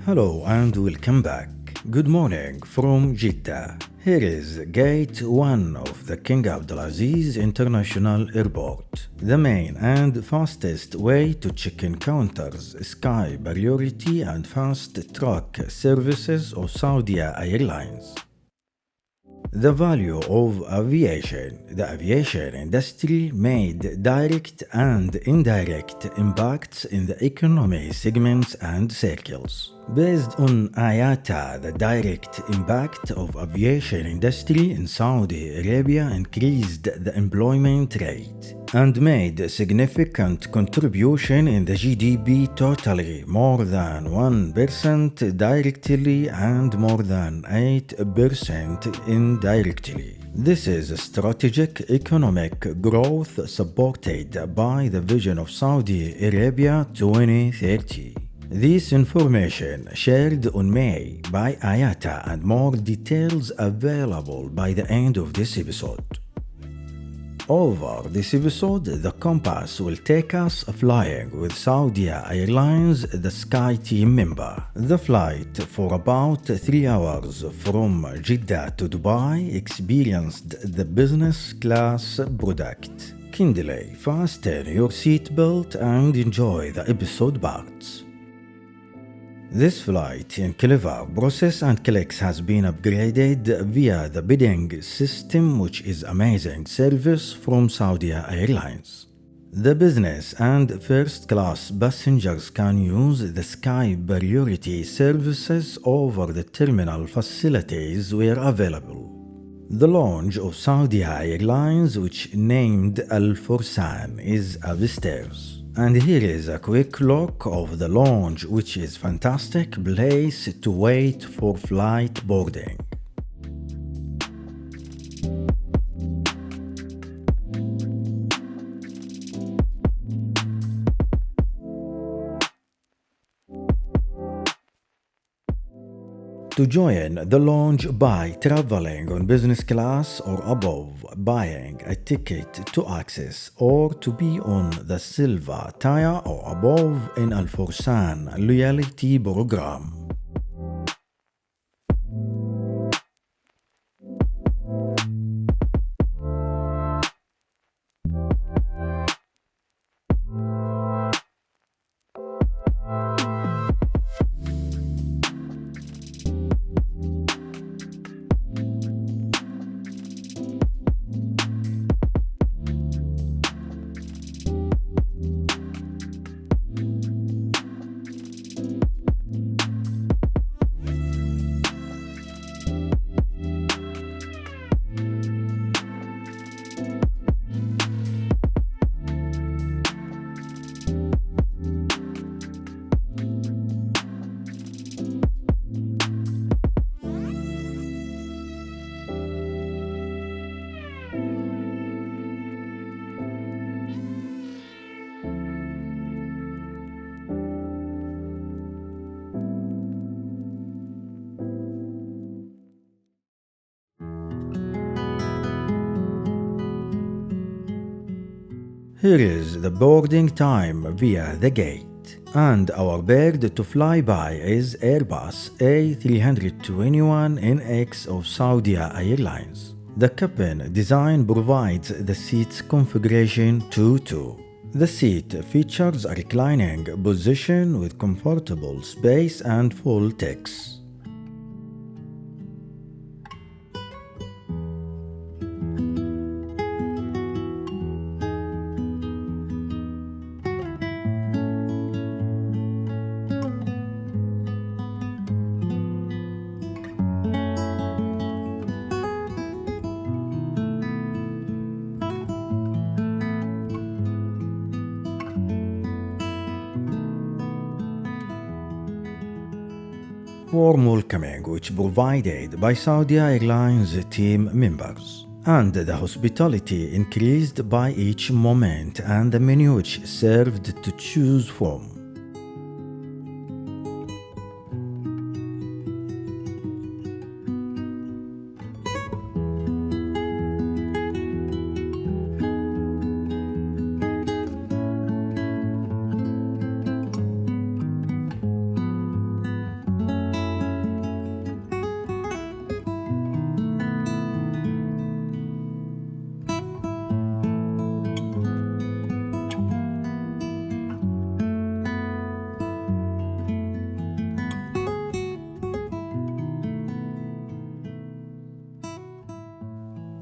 Hello and welcome back. Good morning from Jeddah. Here is Gate 1 of the King Abdulaziz International Airport, the main and fastest way to check-in counters, sky priority and fast track services of Saudia Airlines. The value of aviation. The aviation industry made direct and indirect impacts in the economy segments and circles. Based on IATA, the direct impact of aviation industry in Saudi Arabia increased the employment rate and made significant contribution in the GDP totally more than 1% directly and more than 8% indirectly. This is strategic economic growth supported by the vision of Saudi Arabia 2030. This information shared on May by IATA and more details available by the end of this episode. Over this episode, the compass will take us flying with Saudia Airlines, the Sky Team member. The flight for about 3 hours from Jeddah to Dubai experienced the business class product. Kindly fasten your seatbelt and enjoy the episode parts. This flight in clever process and clicks has been upgraded via the bidding system, which is amazing service from Saudia Airlines. The business and first class passengers can use the Sky Priority services over the terminal facilities where available. The lounge of Saudia Airlines, which named Al Fursan, is upstairs. And here is a quick look of the lounge, which is fantastic place to wait for flight boarding. To join the lounge by traveling on business class or above, buying a ticket to access, or to be on the silver tier or above in Al Fursan loyalty program. Here is the boarding time via the gate, and our bird to fly by is Airbus A321NX of Saudia Airlines. The cabin design provides the seat's configuration 2-2. The seat features a reclining position with comfortable space and full text. Warm welcoming which provided by Saudia Airlines team members, and the hospitality increased by each moment and the menu which served to choose from.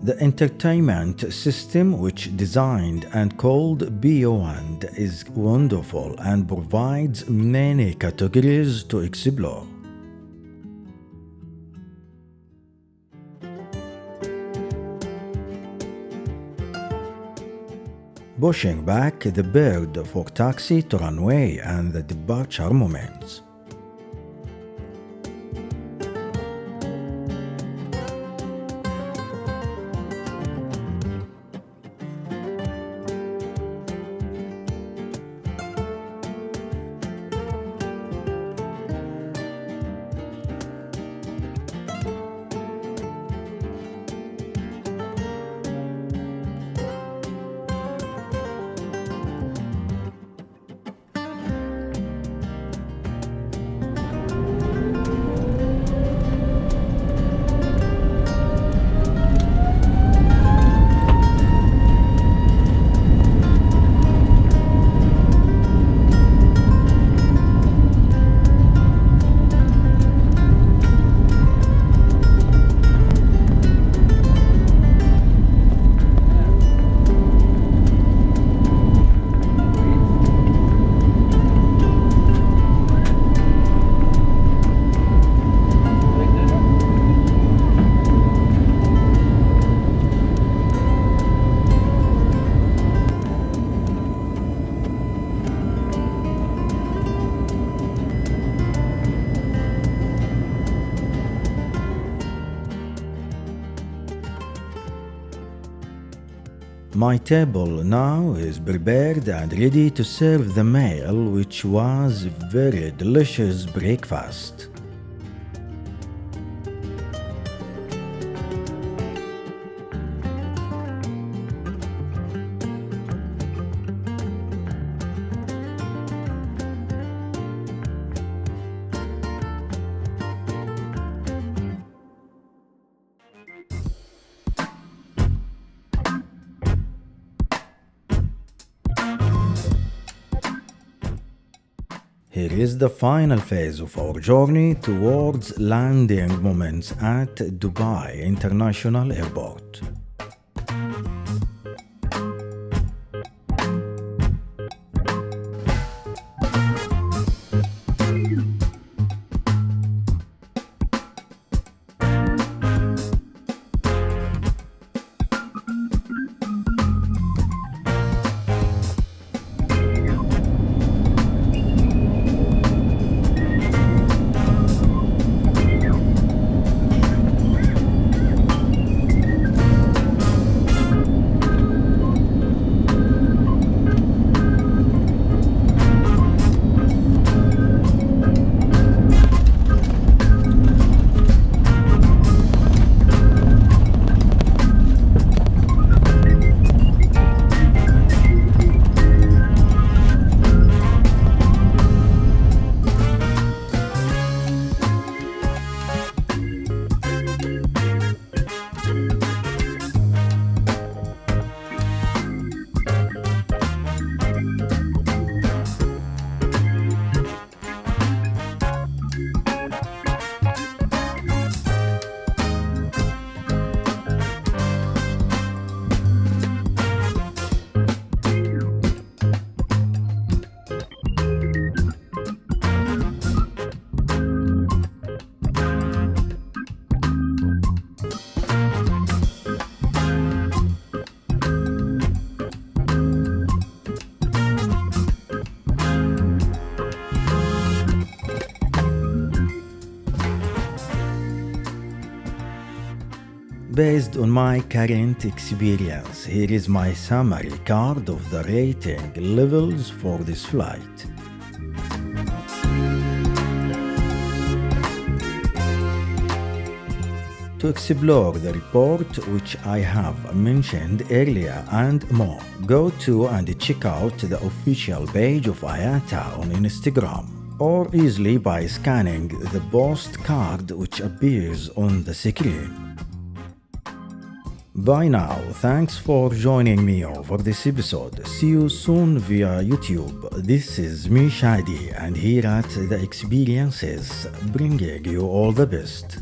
The entertainment system, which designed and called Beyond, is wonderful and provides many categories to explore. Pushing back the bird for taxi to runway and the departure moments. My table now is prepared and ready to serve the meal, which was very delicious breakfast. Here is the final phase of our journey towards landing moments at Dubai International Airport. Based on my current experience, here is my summary card of the rating levels for this flight. To explore the report which I have mentioned earlier and more, go to and check out the official page of IATA on Instagram, or easily by scanning the postcard which appears on the screen. By now, thanks for joining me over this episode. See you soon via YouTube. This is me, Shadi, and here at The Experiences, bringing you all the best.